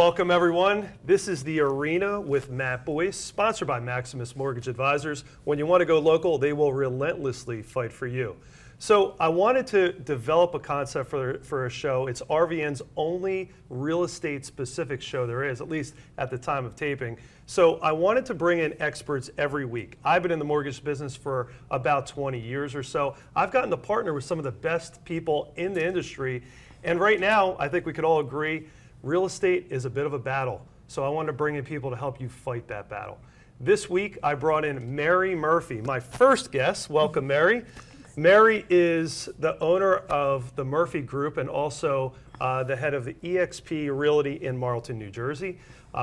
welcome everyone. This is The Arena with Matt Boyce, sponsored by Maximus Mortgage Advisors. When you want to go local, they will relentlessly fight for you. So I wanted to develop a concept for a show. It's RVN's only real estate specific show there is, at least at the time of taping. So I wanted to bring in experts every week. I've been in the mortgage business for about 20 years or so. I've gotten to partner with some of the best people in the industry. And right now, I think we could all agree, real estate is a bit of a battle. So I wanted to bring in people to help you fight that battle. This week, I brought in Mary Murphy, my first guest. Welcome, Mary. Mary is the owner of the Murphy Group and also the head of the eXp Realty in Marlton, New Jersey.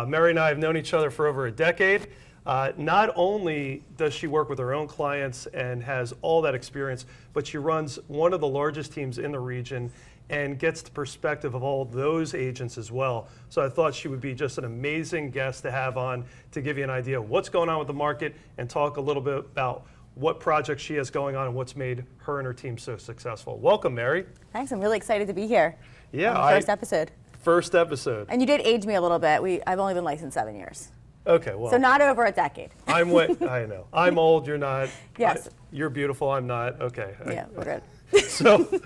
Mary and I have known each other for over a decade. Not only does she work with her own clients and has all that experience, but she runs one of the largest teams in the region and gets the perspective of all those agents as well. So I thought she would be just an amazing guest to have on to give you an idea of what's going on with the market and talk a little bit about what projects she has going on and what's made her and her team so successful. Welcome, Mary. Thanks, I'm really excited to be here. Yeah, first episode. First episode. And you did age me a little bit. I've only been licensed 7 years. Okay, well. So not over a decade. I know. I'm old, you're not. Yes. You're beautiful, I'm not. Okay. Yeah, we're good.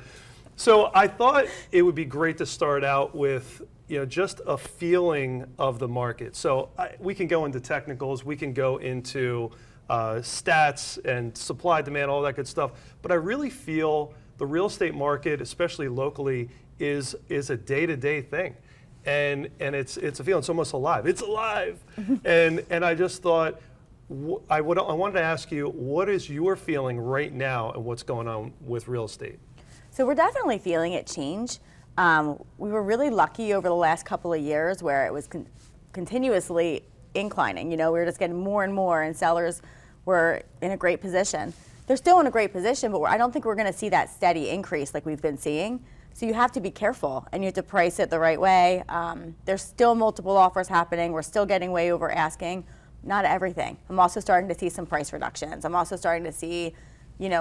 So I thought it would be great to start out with just a feeling of the market. So we can go into technicals, we can go into stats and supply, demand, all that good stuff. But I really feel the real estate market, especially locally, is a day-to-day thing. And it's a feeling, it's almost alive. It's alive. and I just thought, I wanted to ask you, what is your feeling right now and what's going on with real estate? So we're definitely feeling it change. We were really lucky over the last couple of years where it was continuously inclining. We were just getting more and more, and sellers were in a great position. They're still in a great position, but I don't think we're going to see that steady increase like we've been seeing. So you have to be careful, and you have to price it the right way. There's still multiple offers happening. We're still getting way over asking. Not everything. I'm also starting to see some price reductions. I'm also starting to see,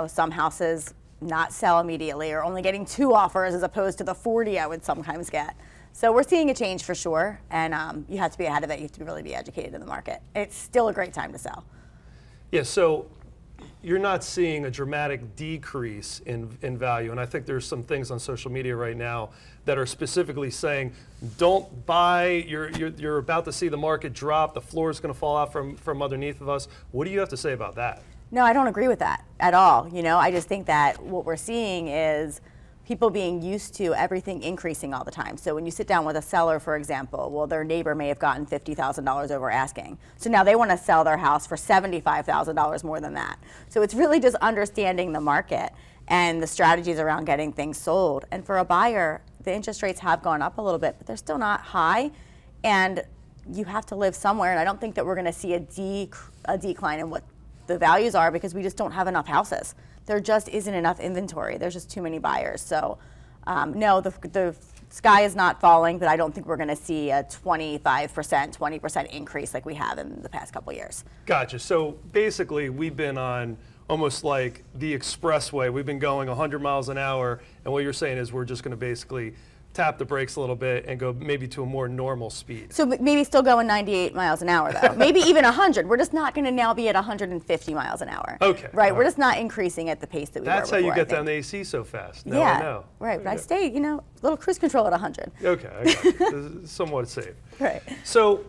some houses not sell immediately or only getting 2 offers as opposed to the 40 I would sometimes get. So we're seeing a change for sure, and you have to be ahead of it. You have to really be educated in the market. It's still a great time to sell. Yeah, so you're not seeing a dramatic decrease in value, and I think there's some things on social media right now that are specifically saying, don't buy, you're about to see the market drop, the floor is going to fall out from underneath of us. What do you have to say about that? No, I don't agree with that at all. I just think that what we're seeing is people being used to everything increasing all the time. So when you sit down with a seller, for example, well, their neighbor may have gotten $50,000 over asking. So now they want to sell their house for $75,000 more than that. So it's really just understanding the market and the strategies around getting things sold. And for a buyer, the interest rates have gone up a little bit, but they're still not high. And you have to live somewhere. And I don't think that we're going to see a decline in what the values are because we just don't have enough houses. There just isn't enough inventory. There's just too many buyers. So no, the sky is not falling, but I don't think we're going to see a 25%, 20% increase like we have in the past couple of years. Gotcha. So basically, we've been on almost like the expressway. We've been going 100 miles an hour, and what you're saying is we're just going to basically tap the brakes a little bit and go maybe to a more normal speed. So maybe still going 98 miles an hour though. Maybe even 100. We're just not going to now be at 150 miles an hour. Okay. Right. We're just not increasing at the pace that we were before. That's how you get down the AC so fast. Now yeah. I know. Right. But I stay, little cruise control at 100. Okay. I got it. Somewhat safe. Right. So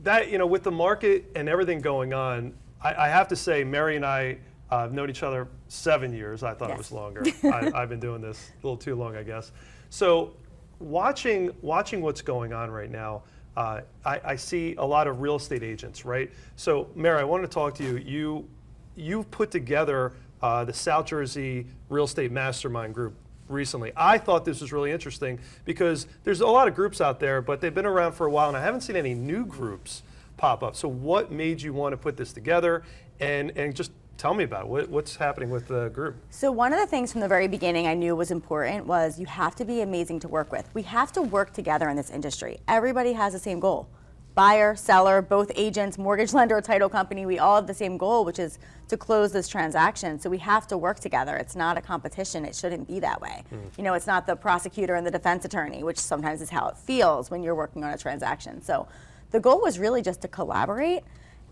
that, with the market and everything going on, I have to say, Mary and I have known each other 7 years. I thought it was longer. I've been doing this a little too long, I guess. So watching what's going on right now, I see a lot of real estate agents, right? So Mary, I want to talk to you. You've put together the South Jersey Real Estate Mastermind Group recently. I thought this was really interesting because there's a lot of groups out there, but they've been around for a while, and I haven't seen any new groups pop up. So what made you want to put this together, and just tell me about it. What's happening with the group? So one of the things from the very beginning I knew was important was you have to be amazing to work with. We have to work together in this industry. Everybody has the same goal. buyer, seller, both agents, mortgage lender, title company, we all have the same goal, which is to close this transaction. So we have to work together. It's not a competition. It shouldn't be that way. You know, it's not the prosecutor and the defense attorney, which sometimes is how it feels when you're working on a transaction. So the goal was really just to collaborate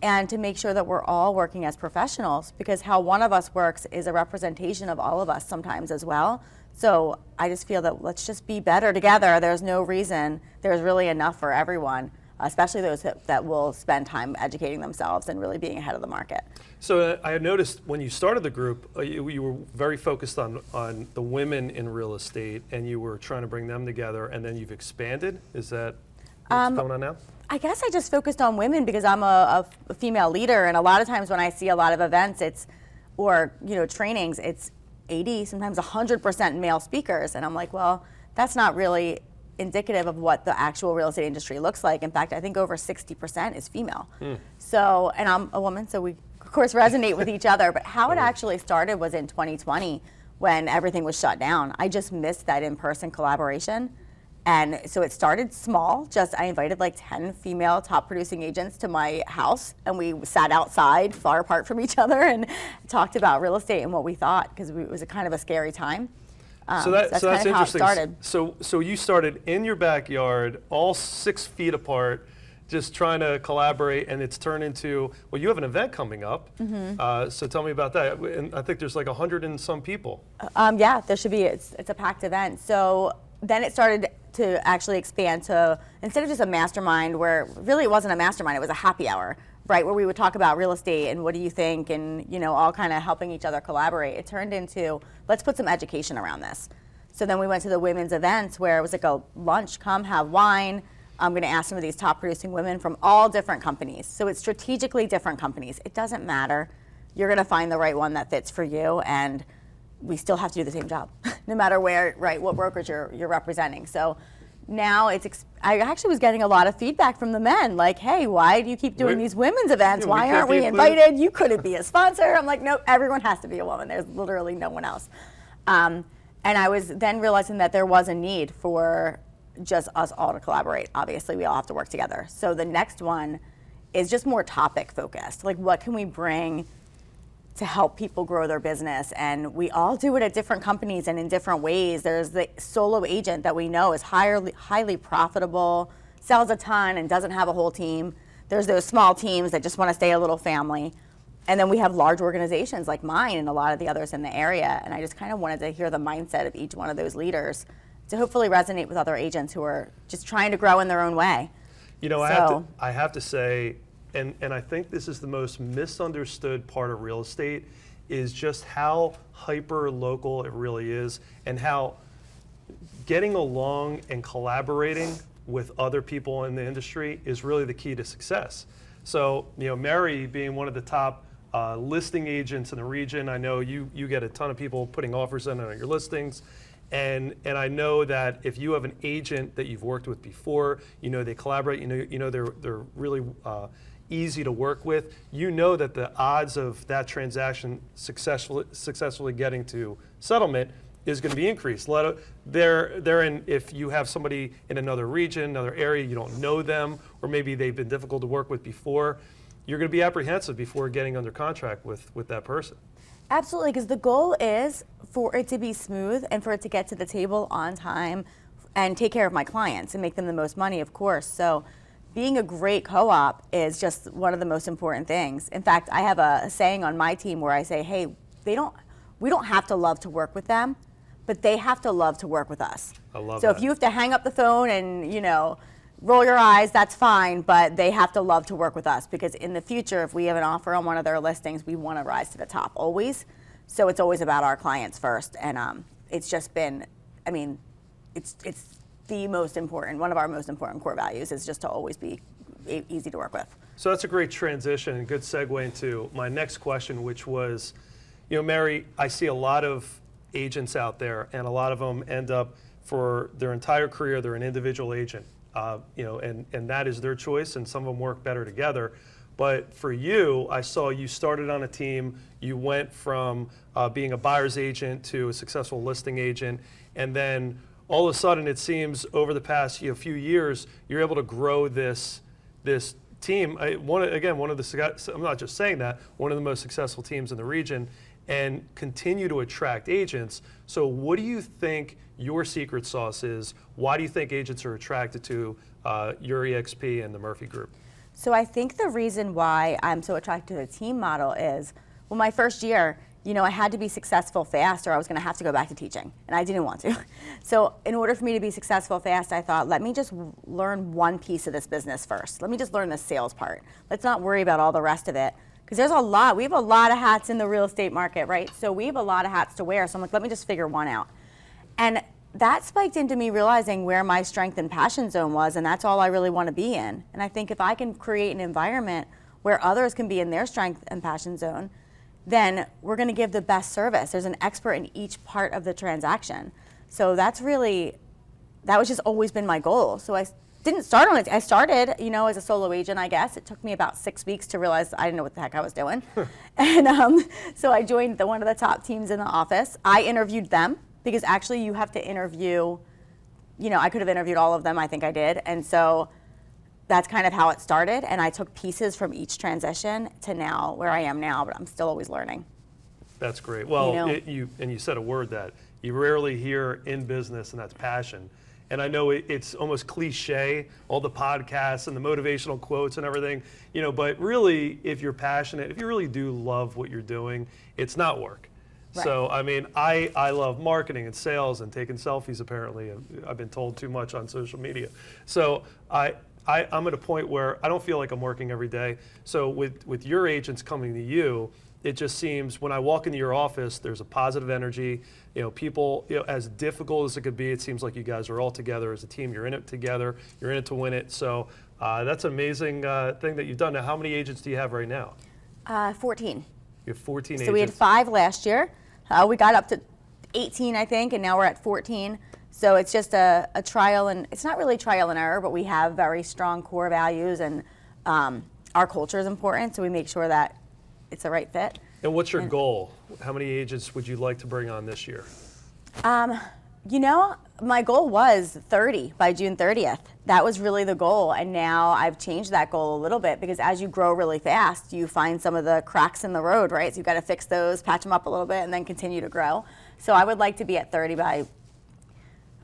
and to make sure that we're all working as professionals, because how one of us works is a representation of all of us sometimes as well. So I just feel that let's just be better together. There's no reason. There's really enough for everyone, especially those that will spend time educating themselves and really being ahead of the market. So I had noticed when you started the group, you were very focused on the women in real estate, and you were trying to bring them together, and then you've expanded. Is that what's going on now? I guess I just focused on women because I'm a female leader, and a lot of times when I see a lot of events, or trainings, it's 80, sometimes 100% male speakers, and I'm like, well, that's not really indicative of what the actual real estate industry looks like. In fact, I think over 60% is female. So, and I'm a woman, so we of course resonate with each other. But how it actually started was in 2020 when everything was shut down. I just missed that in-person collaboration. And so it started small. I invited like 10 female top producing agents to my house, and we sat outside far apart from each other and talked about real estate and what we thought, because it was a kind of a scary time. So that's kind of how it interesting. started. So you started in your backyard, all 6 feet apart, just trying to collaborate, and it's turned into, well, you have an event coming up. So tell me about that. And I think there's like 100 and some people. Yeah, there should be. It's a packed event. So then it started to actually expand to, instead of just a mastermind, where really it wasn't a mastermind, it was a happy hour, right, where we would talk about real estate and what do you think, and all kind of helping each other collaborate. It turned into, let's put some education around this. So then we went to the women's events where it was like a lunch, come have wine. I'm going to ask some of these top producing women from all different companies. So it's strategically different companies. It doesn't matter. You're going to find the right one that fits for you, and we still have to do the same job, no matter where, right, what brokerage you're representing. So now I actually was getting a lot of feedback from the men, like, hey, why do you keep doing these women's events? Why aren't we invited? You couldn't be a sponsor. I'm like, no, everyone has to be a woman. There's literally no one else. And I was then realizing that there was a need for just us all to collaborate. Obviously, we all have to work together. So the next one is just more topic focused. Like, what can we bring to help people grow their business? And we all do it at different companies and in different ways. There's the solo agent that we know is highly profitable, sells a ton and doesn't have a whole team. There's those small teams that just want to stay a little family. And then we have large organizations like mine and a lot of the others in the area. And I just kind of wanted to hear the mindset of each one of those leaders to hopefully resonate with other agents who are just trying to grow in their own way. I have to say, and I think this is the most misunderstood part of real estate, is just how hyper local it really is, and how getting along and collaborating with other people in the industry is really the key to success. So, Mary being one of the top listing agents in the region, I know you get a ton of people putting offers in on your listings. And I know that if you have an agent that you've worked with before, they collaborate, they're really easy to work with, that the odds of that transaction successfully getting to settlement is going to be increased. If you have somebody in another region, another area, you don't know them, or maybe they've been difficult to work with before, you're going to be apprehensive before getting under contract with that person. Absolutely, because the goal is for it to be smooth and for it to get to the table on time and take care of my clients and make them the most money, of course. So being a great co-op is just one of the most important things. In fact, I have a saying on my team where I say, hey, we don't have to love to work with them, but they have to love to work with us. I love that. So if you have to hang up the phone and, roll your eyes, that's fine, but they have to love to work with us, because in the future, if we have an offer on one of their listings, we want to rise to the top always. So it's always about our clients first. And it's just been, it's the most important, one of our most important core values is just to always be easy to work with. So that's a great transition and good segue into my next question, which was, Mary, I see a lot of agents out there, and a lot of them end up for their entire career, they're an individual agent. And that is their choice, and some of them work better together. But for you, I saw you started on a team, you went from being a buyer's agent to a successful listing agent, and then all of a sudden it seems over the past few years, you're able to grow this this team, one of the, I'm not just saying that, one of the most successful teams in the region, and continue to attract agents. So what do you think your secret sauce is? Why do you think agents are attracted to your EXP and the Murphy Group? So I think the reason why I'm so attracted to the team model is, well, my first year, I had to be successful fast or I was going to have to go back to teaching, and I didn't want to. So in order for me to be successful fast, I thought, let me just learn one piece of this business first. Let me just learn the sales part. Let's not worry about all the rest of it. Because we have a lot of hats in the real estate market, right? So we have a lot of hats to wear. So I'm like, let me just figure one out. And that spiked into me realizing where my strength and passion zone was, and that's all I really want to be in. And I think if I can create an environment where others can be in their strength and passion zone, then we're going to give the best service. There's an expert in each part of the transaction. So that was just always been my goal. So I didn't start on it. I started, as a solo agent, I guess. It took me about 6 weeks to realize I didn't know what the heck I was doing. And so I joined one of the top teams in the office. I interviewed them because actually you have to interview, I could have interviewed all of them. I think I did. And so that's kind of how it started. And I took pieces from each transition to now where I am now, but I'm still always learning. That's great. Well, you said a word that you rarely hear in business, and that's passion. And I know it's almost cliche, all the podcasts and the motivational quotes and everything, but really, if you're passionate, if you really do love what you're doing, it's not work. Right. So, I love marketing and sales and taking selfies, apparently. I've been told too much on social media. So I'm at a point where I don't feel like I'm working every day. So with your agents coming to you, it just seems when I walk into your office, there's a positive energy. People, as difficult as it could be, it seems like you guys are all together as a team. You're in it together. You're in it to win it. So that's an amazing thing that you've done. Now, how many agents do you have right now? 14. You have 14 agents. So we had 5 last year. We got up to 18, I think, and now we're at 14. So it's just a trial, and it's not really trial and error, but we have very strong core values, and our culture is important, so we make sure that it's the right fit. And what's your goal? How many agents would you like to bring on this year? My goal was 30 by June 30th. That was really the goal, and now I've changed that goal a little bit because as you grow really fast, you find some of the cracks in the road, right? So you've got to fix those, patch them up a little bit, and then continue to grow. So I would like to be at 30 by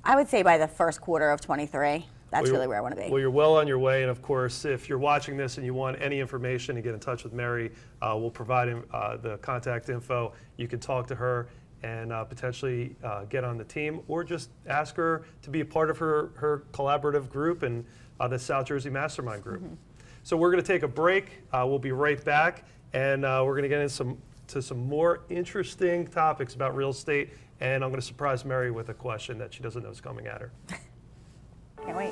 the first quarter of 23. That's really where I want to be. Well, you're well on your way, and of course, if you're watching this and you want any information to get in touch with Mary, we'll provide the contact info. You can talk to her and potentially get on the team, or just ask her to be a part of her collaborative group and the South Jersey Mastermind Group. Mm-hmm. So we're going to take a break. We'll be right back, and we're going to get into some more interesting topics about real estate, and I'm going to surprise Mary with a question that she doesn't know is coming at her. Can't wait.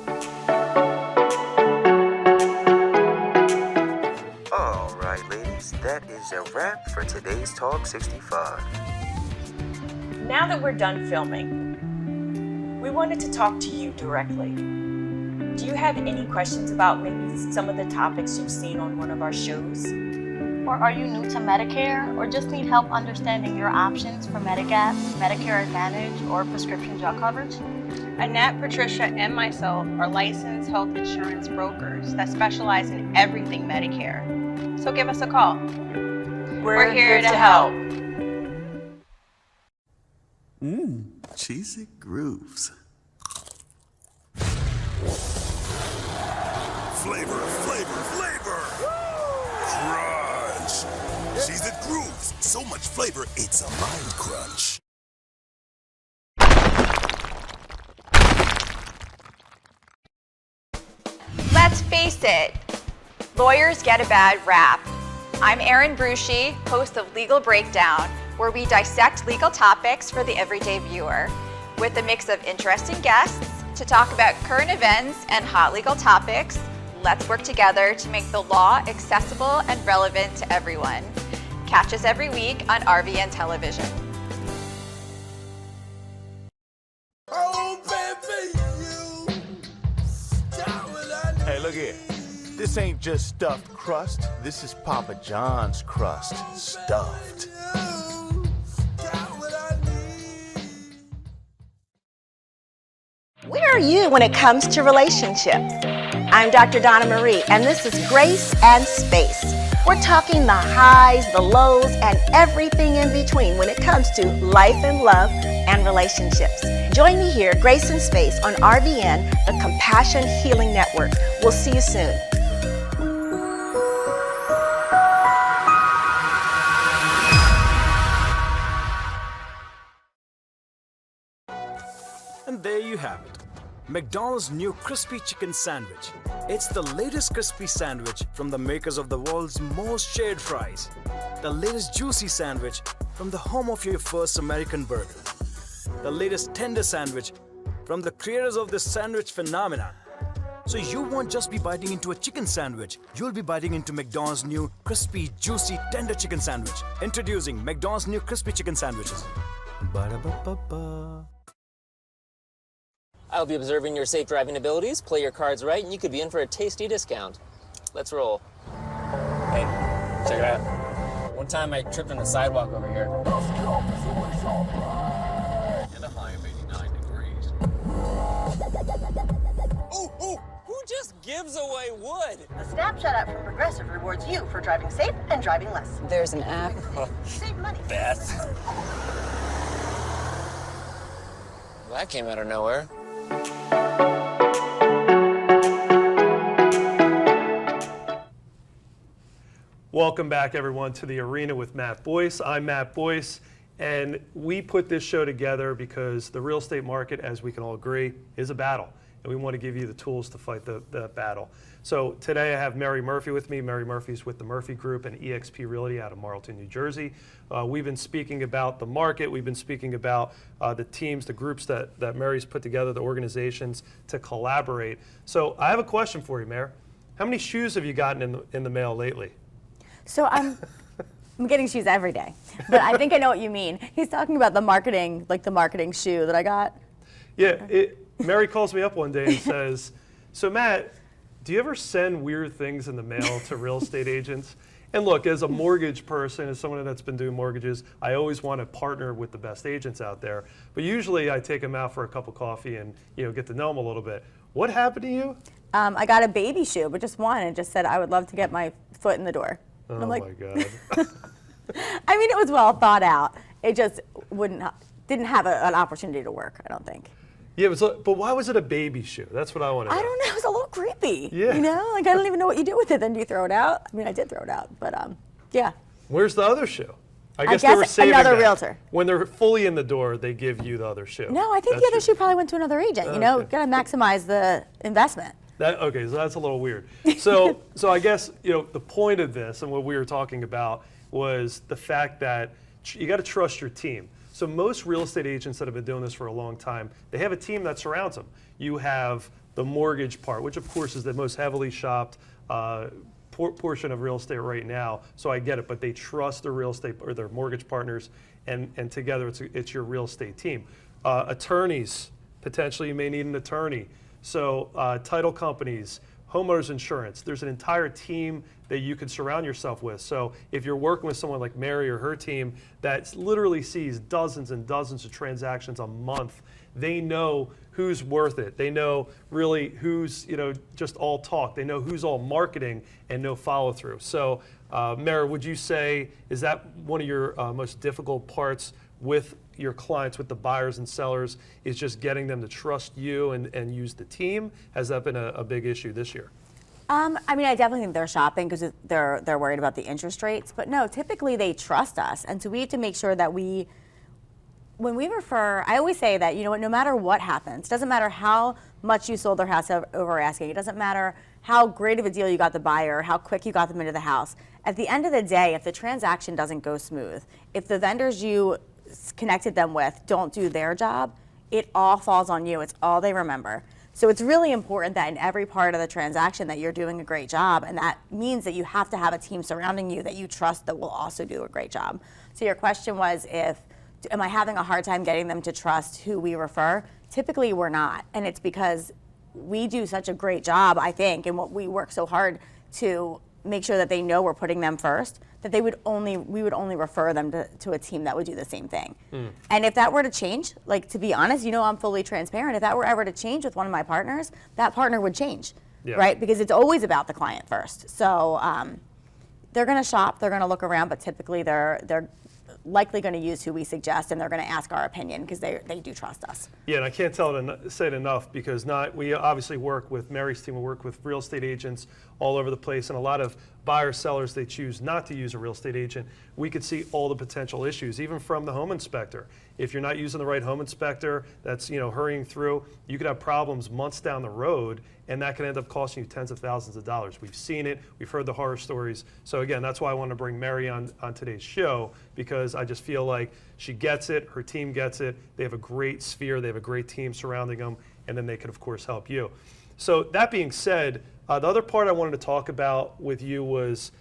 All right, ladies, that is a wrap for today's Talk 65. Now that we're done filming, we wanted to talk to you directly. Do you have any questions about maybe some of the topics you've seen on one of our shows? Or are you new to Medicare or just need help understanding your options for Medigap, Medicare Advantage, or prescription drug coverage? Annette, Patricia, and myself are licensed health insurance brokers that specialize in everything Medicare. So give us a call. We're here to help. Cheesy grooves. Flavor, flavor, flavor! Crunch! Cheesy grooves. So much flavor, it's a mind crunch. Let's face it, lawyers get a bad rap. I'm Erin Brucey, host of Legal Breakdown, where we dissect legal topics for the everyday viewer, with a mix of interesting guests to talk about current events and hot legal topics. Let's work together to make the law accessible and relevant to everyone. Catch us every week on RVN Television. Oh, baby, Hey, look here. This ain't just stuffed crust. This is Papa John's crust, stuffed. Where are you when it comes to relationships? I'm Dr. Donna Marie, and this is Grace and Space. We're talking the highs, the lows, and everything in between when it comes to life and love and relationships. Join me here, Grace and Space, on RVN, the Compassion Healing Network. We'll see you soon. And there you have it. McDonald's new crispy chicken sandwich. It's the latest crispy sandwich from the makers of the world's most shared fries. The latest juicy sandwich from the home of your first American burger. The latest tender sandwich from the creators of this sandwich phenomenon. So you won't just be biting into a chicken sandwich, you'll be biting into McDonald's new crispy, juicy, tender chicken sandwich. Introducing McDonald's new crispy chicken sandwiches. Ba-da-ba-ba-ba. I'll be observing your safe driving abilities, play your cards right, and you could be in for a tasty discount. Let's roll. Hey, check it out. One time I tripped on the sidewalk over here. And a high of 89 degrees. Ooh, who just gives away wood? The Snapchat app from Progressive rewards you for driving safe and driving less. There's an app. Save money. Beth. Well, that came out of nowhere. Welcome back, everyone, to the Arena with Matt Boyce. I'm Matt Boyce, and we put this show together because the real estate market, as we can all agree, is a battle, and we want to give you the tools to fight the battle. So today I have Mary Murphy with me. Mary Murphy's with the Murphy Group and eXp Realty out of Marlton, New Jersey. We've been speaking about the market. We've been speaking about the teams, the groups that Mary's put together, the organizations to collaborate. So I have a question for you, Mary. How many shoes have you gotten in the mail lately? So I'm getting shoes every day, but I think I know what you mean. He's talking about the marketing, like the marketing shoe that I got. Yeah, Mary calls me up one day and says, so Matt, do you ever send weird things in the mail to real estate agents? And look, as a mortgage person, as someone that's been doing mortgages, I always want to partner with the best agents out there. But usually I take them out for a cup of coffee and get to know them a little bit. What happened to you? I got a baby shoe, but just one, and just said I would love to get my foot in the door. Oh I'm like, my God. I mean, it was well thought out. It just didn't have an opportunity to work, I don't think. Yeah, but why was it a baby shoe? That's what I want to know. I don't know. It was a little creepy. Yeah. Like I don't even know what you do with it. Then do you throw it out? I mean, I did throw it out, but yeah. Where's the other shoe? I guess they were saving another that. realtor. When they're fully in the door, they give you the other shoe. No, I think the other shoe probably went to another agent. Okay. Got to maximize the investment. Okay, so that's a little weird. So I guess the point of this and what we were talking about was the fact that you got to trust your team. So most real estate agents that have been doing this for a long time, they have a team that surrounds them. You have the mortgage part, which of course is the most heavily shopped portion of real estate right now. So I get it, but they trust their real estate or their mortgage partners, and together it's your real estate team. Attorneys, potentially you may need an attorney. So title companies, homeowners insurance, there's an entire team that you can surround yourself with. So if you're working with someone like Mary or her team that literally sees dozens and dozens of transactions a month, they know who's worth it. They know really who's just all talk. They know who's all marketing and no follow through. So Mary, would you say, is that one of your most difficult parts with your clients, with the buyers and sellers, is just getting them to trust you and use the team? Has that been a big issue this year? I mean, I definitely think they're shopping because they're worried about the interest rates. But no, typically they trust us. And so we have to make sure that when we refer, I always say that, no matter what happens, doesn't matter how much you sold their house over asking, it doesn't matter how great of a deal you got the buyer, how quick you got them into the house. At the end of the day, if the transaction doesn't go smooth, if the vendors you connected them with don't do their job, it all falls on you. It's all they remember. So it's really important that in every part of the transaction that you're doing a great job, and that means that you have to have a team surrounding you that you trust that will also do a great job. So your question was, am I having a hard time getting them to trust who we refer? Typically we're not, and it's because we do such a great job, I think, and we work so hard to make sure that they know we're putting them first, that we would only refer them to a team that would do the same thing. And if that were to change, like, to be honest, I'm fully transparent. If that were ever to change with one of my partners, that partner would change. right? Because it's always about the client first. So they're going to shop, they're going to look around, but typically they're likely going to use who we suggest, and they're going to ask our opinion because they do trust us. Yeah, and I can't say it enough because we obviously work with Mary's team. We work with real estate agents all over the place, and a lot of buyers, sellers, they choose not to use a real estate agent. We could see all the potential issues, even from the home inspector. If you're not using the right home inspector that's hurrying through, you could have problems months down the road, and that can end up costing you tens of thousands of dollars. We've seen it. We've heard the horror stories. So again, that's why I want to bring Mary on today's show, because I just feel like she gets it, her team gets it. They have a great sphere. They have a great team surrounding them, and then they can, of course, help you. So that being said, the other part I wanted to talk about with you was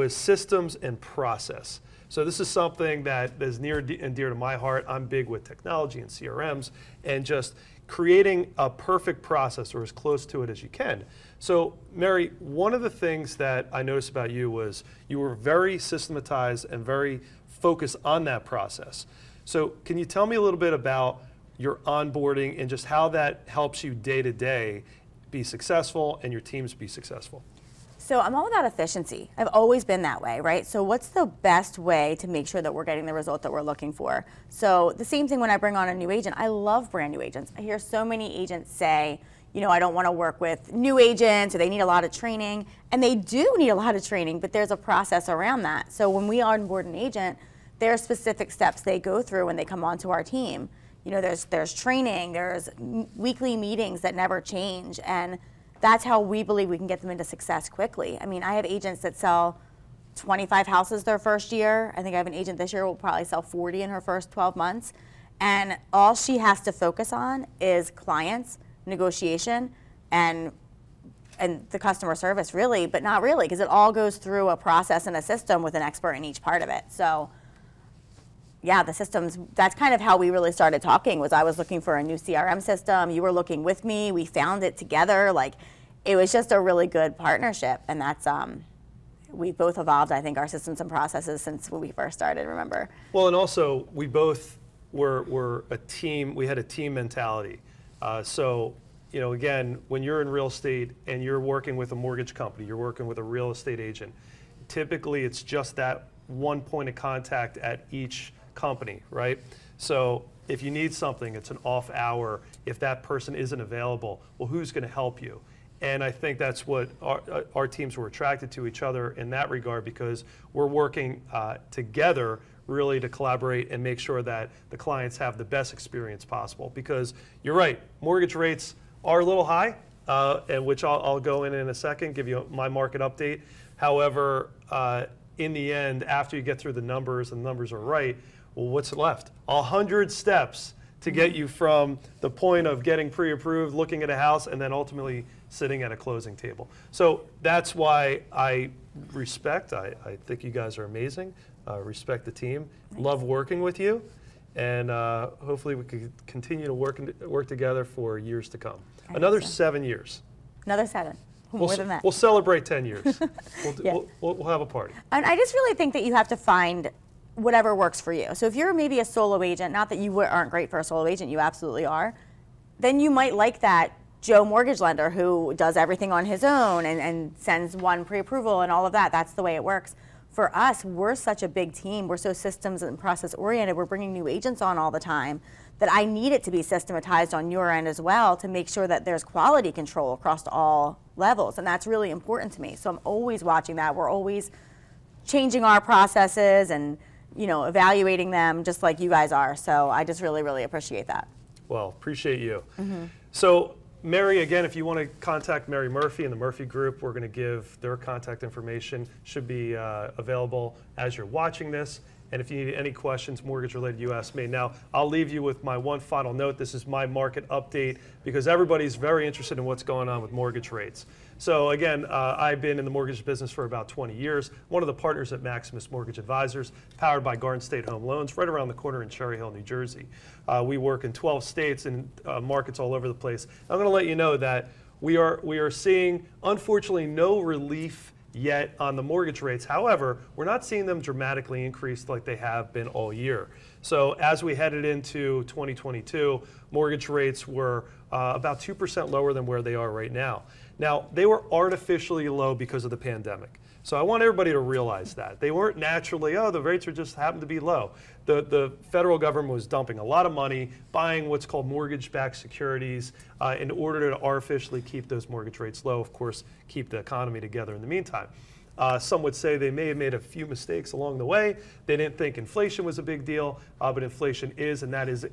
systems and process. So this is something that is near and dear to my heart. I'm big with technology and CRMs and just creating a perfect process, or as close to it as you can. So Mary, one of the things that I noticed about you was you were very systematized and very focused on that process. So can you tell me a little bit about your onboarding and just how that helps you day to day be successful and your teams be successful? So I'm all about efficiency. I've always been that way, right? So what's the best way to make sure that we're getting the result that we're looking for? So the same thing when I bring on a new agent. I love brand new agents. I hear so many agents say, I don't want to work with new agents, or they need a lot of training. And they do need a lot of training, but there's a process around that. So when we onboard an agent, there are specific steps they go through when they come onto our team. There's training, there's weekly meetings that never change, and that's how we believe we can get them into success quickly. I mean, I have agents that sell 25 houses their first year. I think I have an agent this year who will probably sell 40 in her first 12 months. And all she has to focus on is clients, negotiation, and the customer service, really, but not really, because it all goes through a process and a system with an expert in each part of it. So yeah, the systems, that's kind of how we really started talking. Was I was looking for a new CRM system, you were looking with me, we found it together. It was just a really good partnership, and that's we've both evolved, I think, our systems and processes since when we first started, remember? Well, and also we both were a team. We had a team mentality. So again, when you're in real estate and you're working with a mortgage company, you're working with a real estate agent, typically it's just that one point of contact at each company, right? So if you need something, it's an off hour. If that person isn't available, well, who's going to help you? And I think that's what our teams were attracted to each other in that regard, because we're working together really to collaborate and make sure that the clients have the best experience possible. Because you're right, mortgage rates are a little high, and which I'll go in a second, give you my market update. However, in the end, after you get through the numbers and the numbers are right, well, what's left? 100 steps to get you from the point of getting pre-approved, looking at a house, and then ultimately sitting at a closing table. So that's why I think you guys are amazing. Respect the team. Thanks. Love working with you. And hopefully we can continue to work together for years to come. Another 7 years. Another 7. More than that. We'll celebrate 10 years. Yeah. We'll have a party. And I just really think that you have to find whatever works for you. So if you're maybe a solo agent, not that you aren't great for a solo agent, you absolutely are, then you might like that Joe mortgage lender who does everything on his own and sends one pre-approval and all of that. That's the way it works. For us, we're such a big team. We're so systems and process oriented. We're bringing new agents on all the time that I need it to be systematized on your end as well to make sure that there's quality control across all levels. And that's really important to me. So I'm always watching that. We're always changing our processes and evaluating them just like you guys are. So I just really, really appreciate that. Well, appreciate you. Mm-hmm. So Mary, again, if you want to contact Mary Murphy and the Murphy Group, we're going to give their contact information. Should be available as you're watching this. And if you need any questions mortgage-related, you ask me. Now, I'll leave you with my one final note. This is my market update because everybody's very interested in what's going on with mortgage rates. So again, I've been in the mortgage business for about 20 years. One of the partners at Maximus Mortgage Advisors, powered by Garden State Home Loans, right around the corner in Cherry Hill, New Jersey. We work in 12 states and markets all over the place. I'm going to let you know that we are seeing, unfortunately, no relief yet on the mortgage rates. However, we're not seeing them dramatically increase like they have been all year. So as we headed into 2022, mortgage rates were about 2% lower than where they are right now. Now, they were artificially low because of the pandemic. So I want everybody to realize that. They weren't naturally, oh, the rates are just happened to be low. The federal government was dumping a lot of money, buying what's called mortgage-backed securities in order to artificially keep those mortgage rates low, of course, keep the economy together in the meantime. Some would say they may have made a few mistakes along the way. They didn't think inflation was a big deal, but inflation is, and that is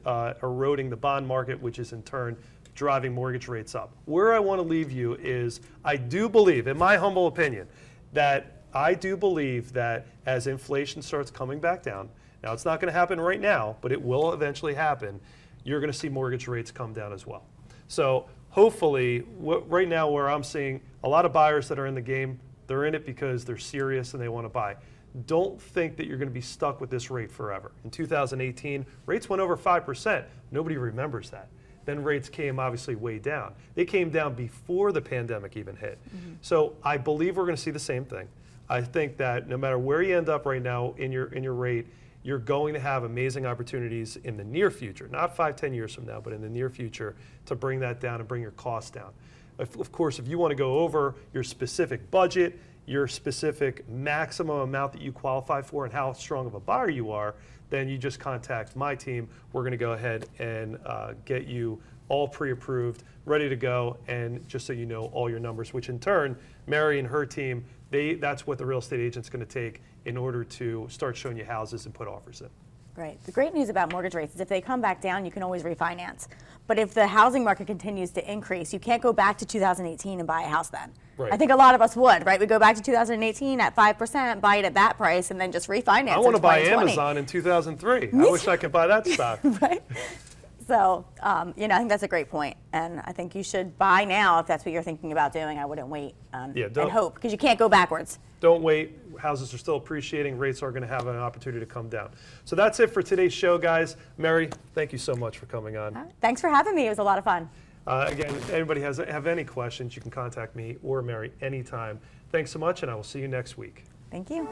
eroding the bond market, which is in turn driving mortgage rates up. Where I want to leave you is, I do believe, in my humble opinion, that I do believe that as inflation starts coming back down, now it's not going to happen right now, but it will eventually happen, you're going to see mortgage rates come down as well. So hopefully, right now where I'm seeing a lot of buyers that are in the game, they're in it because they're serious and they want to buy. Don't think that you're going to be stuck with this rate forever. In 2018, rates went over 5%. Nobody remembers that. Then rates came obviously way down. They came down before the pandemic even hit. So I believe we're going to see the same thing. I think that no matter where you end up right now in your rate, you're going to have amazing opportunities in the near future, not 5-10 years from now, but in the near future to bring that down and bring your costs down. Of course, if you want to go over your specific budget, your specific maximum amount that you qualify for and how strong of a buyer you are, then you just contact my team. We're going to go ahead and get you all pre-approved, ready to go, and just so you know all your numbers, which in turn, Mary and her team, that's what the real estate agent's going to take in order to start showing you houses and put offers in. Right. The great news about mortgage rates is if they come back down, you can always refinance. But if the housing market continues to increase, you can't go back to 2018 and buy a house then. Right. I think a lot of us would, right? We go back to 2018 at 5%, buy it at that price, and then just refinance. I want to buy 2020. Amazon in 2003. I wish I could buy that stock. Right. So, I think that's a great point. And I think you should buy now if that's what you're thinking about doing. I wouldn't wait and hope, because you can't go backwards. Don't wait. Houses are still appreciating. Rates are going to have an opportunity to come down. So that's it for today's show, guys. Mary, thank you so much for coming on. All right. Thanks for having me. It was a lot of fun. Again, if anybody have any questions, you can contact me or Mary anytime. Thanks so much, and I will see you next week. Thank you.